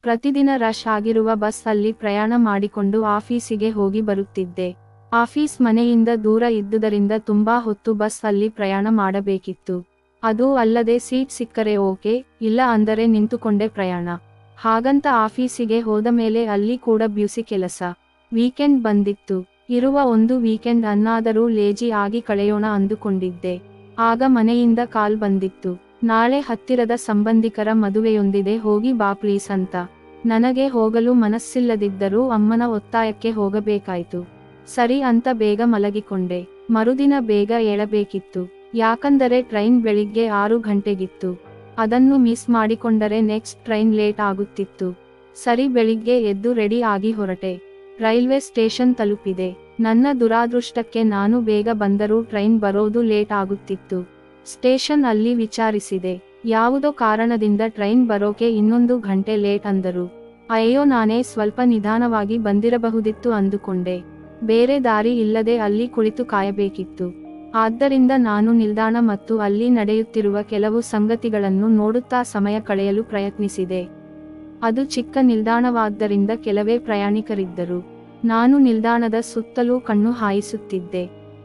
ಪ್ರತಿದಿನ ರಶ್ ಆಗಿರುವ ಬಸ್ ಅಲ್ಲಿ ಪ್ರಯಾಣ ಮಾಡಿಕೊಂಡು ಆಫೀಸಿಗೆ ಹೋಗಿ ಬರುತ್ತಿದ್ದೆ. ಆಫೀಸ್ ಮನೆಯಿಂದ ದೂರ ಇದ್ದುದರಿಂದ ತುಂಬಾ ಹೊತ್ತು ಬಸ್ ಅಲ್ಲಿ ಪ್ರಯಾಣ ಮಾಡಬೇಕಿತ್ತು. ಅದೂ ಅಲ್ಲದೆ ಸೀಟ್ ಸಿಕ್ಕರೆ ಓಕೆ, ಇಲ್ಲ ಅಂದರೆ ನಿಂತುಕೊಂಡೇ ಪ್ರಯಾಣ. ಹಾಗಂತ ಆಫೀಸಿಗೆ ಹೋದ ಮೇಲೆ ಅಲ್ಲಿ ಕೂಡ ಬ್ಯುಸಿ ಕೆಲಸ. ವೀಕೆಂಡ್ ಬಂದಿತ್ತು. ಇರುವ ಒಂದು ವೀಕೆಂಡ್ ಅನ್ನಾದರೂ ಲೇಜಿ ಆಗಿ ಕಳೆಯೋಣ ಅಂದುಕೊಂಡಿದ್ದೆ. ಆಗ ಮನೆಯಿಂದ ಕಾಲ್ ಬಂದಿತ್ತು, ನಾಳೆ ಹತ್ತಿರದ ಸಂಬಂಧಿಕರ ಮದುವೆಯೊಂದಿದೆ, ಹೋಗಿ ಬಾ ಪ್ಲೀಸ್ ಅಂತ. ನನಗೆ ಹೋಗಲು ಮನಸ್ಸಿಲ್ಲದಿದ್ದರೂ ಅಮ್ಮನ ಒತ್ತಾಯಕ್ಕೆ ಹೋಗಬೇಕಾಯ್ತು. ಸರಿ ಅಂತ ಬೇಗ ಮಲಗಿಕೊಂಡೆ. ಮರುದಿನ ಬೇಗ ಏಳಬೇಕಿತ್ತು. ಯಾಕಂದರೆ ಟ್ರೈನ್ ಬೆಳಿಗ್ಗೆ 6 ಗಂಟೆಗಿತ್ತು. ಅದನ್ನು ಮಿಸ್ ಮಾಡಿಕೊಂಡರೆ ನೆಕ್ಸ್ಟ್ ಟ್ರೈನ್ ಲೇಟ್ ಆಗುತ್ತಿತ್ತು. ಸರಿ, ಬೆಳಿಗ್ಗೆ ಎದ್ದು ರೆಡಿ ಆಗಿ ಹೊರಟೆ. ರೈಲ್ವೆ ಸ್ಟೇಷನ್ ತಲುಪಿದೆ. ನನ್ನ ದುರಾದೃಷ್ಟಕ್ಕೆ ನಾನು ಬೇಗ ಬಂದರೂ ಟ್ರೈನ್ ಬರೋದು ಲೇಟ್ ಆಗುತ್ತಿತ್ತು. ಸ್ಟೇಷನ್ ಅಲ್ಲಿ ವಿಚಾರಿಸಿದೆ, ಯಾವುದೋ ಕಾರಣದಿಂದ ಟ್ರೈನ್ ಬರೋಕೆ 1 ಗಂಟೆ ಲೇಟ್ ಅಂದರು. ಅಯ್ಯೋ, ನಾನೇ ಸ್ವಲ್ಪ ನಿಧಾನವಾಗಿ ಬಂದಿರಬಹುದಿತ್ತು ಅಂದುಕೊಂಡೆ. ಬೇರೆ ದಾರಿ ಇಲ್ಲದೆ ಅಲ್ಲಿ ಕುಳಿತು ಕಾಯಬೇಕಿತ್ತು. ಆದ್ದರಿಂದ ನಾನು ನಿಲ್ದಾಣ ಮತ್ತು ಅಲ್ಲಿ ನಡೆಯುತ್ತಿರುವ ಕೆಲವು ಸಂಗತಿಗಳನ್ನು ನೋಡುತ್ತಾ ಸಮಯ ಕಳೆಯಲು ಪ್ರಯತ್ನಿಸಿದೆ. ಅದು ಚಿಕ್ಕ ನಿಲ್ದಾಣವಾದ್ದರಿಂದ ಕೆಲವೇ ಪ್ರಯಾಣಿಕರಿದ್ದರು. ನಾನು ನಿಲ್ದಾಣದ ಸುತ್ತಲೂ ಕಣ್ಣು ಹಾಯಿಸುತ್ತಿದ್ದೆ.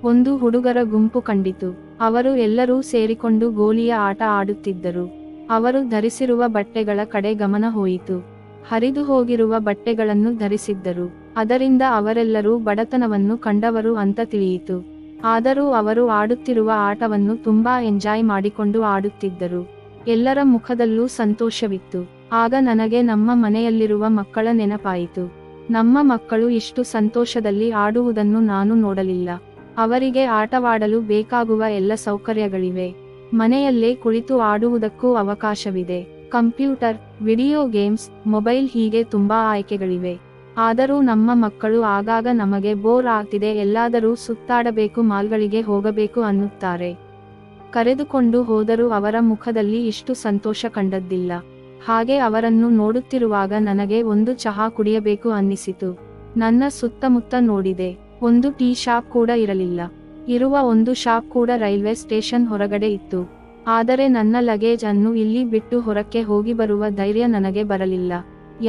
ಒಂದು ಹುಡುಗರ ಗುಂಪು ಕಂಡಿತು. ಅವರು ಎಲ್ಲರೂ ಸೇರಿಕೊಂಡು ಗೋಲಿಯ ಆಟ ಆಡುತ್ತಿದ್ದರು. ಅವರು ಧರಿಸಿರುವ ಬಟ್ಟೆಗಳ ಕಡೆ ಗಮನ ಹೋಯಿತು. ಹರಿದು ಹೋಗಿರುವ ಬಟ್ಟೆಗಳನ್ನು ಧರಿಸಿದ್ದರು. ಅದರಿಂದ ಅವರೆಲ್ಲರೂ ಬಡತನವನ್ನು ಕಂಡವರು ಅಂತ ತಿಳಿಯಿತು. ಆದರೂ ಅವರು ಆಡುತ್ತಿರುವ ಆಟವನ್ನು ತುಂಬಾ ಎಂಜಾಯ್ ಮಾಡಿಕೊಂಡು ಆಡುತ್ತಿದ್ದರು. ಎಲ್ಲರ ಮುಖದಲ್ಲೂ ಸಂತೋಷವಿತ್ತು. ಆಗ ನನಗೆ ನಮ್ಮ ಮನೆಯಲ್ಲಿರುವ ಮಕ್ಕಳ ನೆನಪಾಯಿತು. ನಮ್ಮ ಮಕ್ಕಳು ಇಷ್ಟು ಸಂತೋಷದಲ್ಲಿ ಆಡುವುದನ್ನು ನಾನು ನೋಡಲಿಲ್ಲ. ಅವರಿಗೆ ಆಟವಾಡಲು ಬೇಕಾಗುವ ಎಲ್ಲ ಸೌಕರ್ಯಗಳಿವೆ. ಮನೆಯಲ್ಲೇ ಕುಳಿತು ಆಡುವುದಕ್ಕೂ ಅವಕಾಶವಿದೆ. ಕಂಪ್ಯೂಟರ್, ವಿಡಿಯೋ ಗೇಮ್ಸ್, ಮೊಬೈಲ್, ಹೀಗೆ ತುಂಬಾ ಆಯ್ಕೆಗಳಿವೆ. ಆದರೂ ನಮ್ಮ ಮಕ್ಕಳು ಆಗಾಗ ನಮಗೆ ಬೋರ್ ಆಗ್ತಿದೆ, ಎಲ್ಲಾದರೂ ಸುತ್ತಾಡಬೇಕು, ಮಾಲ್ಗಳಿಗೆ ಹೋಗಬೇಕು ಅನ್ನುತ್ತಾರೆ. ಕರೆದುಕೊಂಡು ಹೋದರೂ ಅವರ ಮುಖದಲ್ಲಿ ಇಷ್ಟು ಸಂತೋಷ ಕಂಡದ್ದಿಲ್ಲ. ಹಾಗೆ ಅವರನ್ನು ನೋಡುತ್ತಿರುವಾಗ ನನಗೆ ಒಂದು ಚಹಾ ಕುಡಿಯಬೇಕು ಅನ್ನಿಸಿತು. ನನ್ನ ಸುತ್ತಮುತ್ತ ನೋಡಿದೆ. ಒಂದು ಟೀ ಶಾಪ್ ಕೂಡ ಇರಲಿಲ್ಲ. ಇರುವ ಒಂದು ಶಾಪ್ ಕೂಡ ರೈಲ್ವೆ ಸ್ಟೇಷನ್ ಹೊರಗಡೆ ಇತ್ತು. ಆದರೆ ನನ್ನ ಲಗೇಜ್ ಅನ್ನು ಇಲ್ಲಿ ಬಿಟ್ಟು ಹೊರಕ್ಕೆ ಹೋಗಿ ಬರುವ ಧೈರ್ಯ ನನಗೆ ಬರಲಿಲ್ಲ.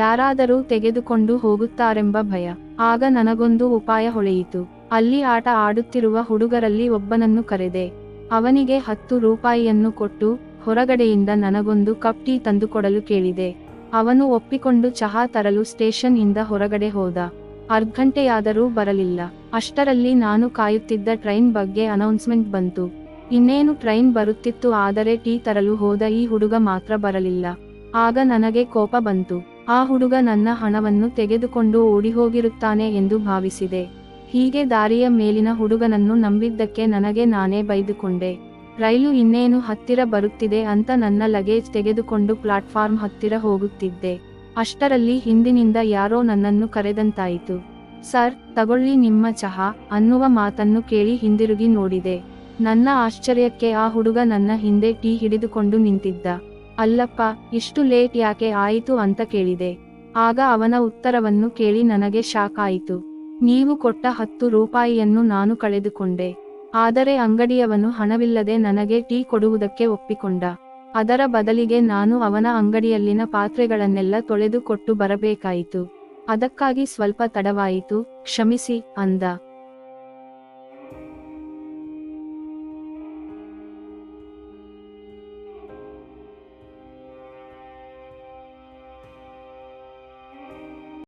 ಯಾರಾದರೂ ತೆಗೆದುಕೊಂಡು ಹೋಗುತ್ತಾರೆಂಬ ಭಯ. ಆಗ ನನಗೊಂದು ಉಪಾಯ ಹೊಳೆಯಿತು. ಅಲ್ಲಿ ಆಟ ಆಡುತ್ತಿರುವ ಹುಡುಗರಲ್ಲಿ ಒಬ್ಬನನ್ನು ಕರೆದೆ. ಅವನಿಗೆ 10 ರೂಪಾಯಿಯನ್ನು ಕೊಟ್ಟು ಹೊರಗಡೆಯಿಂದ ನನಗೊಂದು ಕಪ್ ಟೀ ತಂದುಕೊಡಲು ಕೇಳಿದೆ. ಅವನು ಒಪ್ಪಿಕೊಂಡು ಚಹಾ ತರಲು ಸ್ಟೇಷನ್ ಇಂದ ಹೊರಗಡೆ ಹೋದ. ಅರ್ಧ ಗಂಟೆಯಾದರೂ ಬರಲಿಲ್ಲ. ಅಷ್ಟರಲ್ಲಿ ನಾನು ಕಾಯುತ್ತಿದ್ದ ಟ್ರೈನ್ ಬಗ್ಗೆ ಅನೌನ್ಸ್ಮೆಂಟ್ ಬಂತು. ಇನ್ನೇನು ಟ್ರೈನ್ ಬರುತ್ತಿತ್ತು. ಆದರೆ ಟೀ ತರಲು ಹೋದ ಈ ಹುಡುಗ ಮಾತ್ರ ಬರಲಿಲ್ಲ. ಆಗ ನನಗೆ ಕೋಪ ಬಂತು. ಆ ಹುಡುಗ ನನ್ನ ಹಣವನ್ನು ತೆಗೆದುಕೊಂಡು ಓಡಿಹೋಗಿರುತ್ತಾನೆ ಎಂದು ಭಾವಿಸಿದೆ. ಹೀಗೆ ದಾರಿಯ ಮೇಲಿನ ಹುಡುಗನನ್ನು ನಂಬಿದ್ದಕ್ಕೆ ನನಗೆ ನಾನೇ ಬೈದುಕೊಂಡೆ. ರೈಲು ಇನ್ನೇನು ಹತ್ತಿರ ಬರುತ್ತಿದೆ ಅಂತ ನನ್ನ ಲಗೇಜ್ ತೆಗೆದುಕೊಂಡು ಪ್ಲಾಟ್ಫಾರ್ಮ್ ಹತ್ತಿರ ಹೋಗುತ್ತಿದ್ದೆ. ಅಷ್ಟರಲ್ಲಿ ಹಿಂದಿನಿಂದ ಯಾರೋ ನನ್ನನ್ನು ಕರೆದಂತಾಯಿತು. ಸರ್, ತಗೊಳ್ಳಿ ನಿಮ್ಮ ಚಹಾ ಅನ್ನುವ ಮಾತನ್ನು ಕೇಳಿ ಹಿಂದಿರುಗಿ ನೋಡಿದೆ. ನನ್ನ ಆಶ್ಚರ್ಯಕ್ಕೆ ಆ ಹುಡುಗ ನನ್ನ ಹಿಂದೆ ಟೀ ಹಿಡಿದುಕೊಂಡು ನಿಂತಿದ್ದ. ಅಲ್ಲಪ್ಪ, ಇಷ್ಟು ಲೇಟ್ ಯಾಕೆ ಆಯಿತು ಅಂತ ಕೇಳಿದೆ. ಆಗ ಅವನ ಉತ್ತರವನ್ನು ಕೇಳಿ ನನಗೆ ಶಾಕ್ ಆಯಿತು. ನೀವು ಕೊಟ್ಟ 10 ರೂಪಾಯಿಯನ್ನು ನಾನು ಕಳೆದುಕೊಂಡೆ. ಆದರೆ ಅಂಗಡಿಯವನು ಹಣವಿಲ್ಲದೆ ನನಗೆ ಟೀ ಕೊಡುವುದಕ್ಕೆ ಒಪ್ಪಿಕೊಂಡ. ಅದರ ಬದಲಿಗೆ ನಾನು ಅವನ ಅಂಗಡಿಯಲ್ಲಿನ ಪಾತ್ರೆಗಳನ್ನೆಲ್ಲ ತೊಳೆದು ಕೊಟ್ಟು ಬರಬೇಕಾಯಿತು. ಅದಕ್ಕಾಗಿ ಸ್ವಲ್ಪ ತಡವಾಯಿತು, ಕ್ಷಮಿಸಿ ಅಂದ.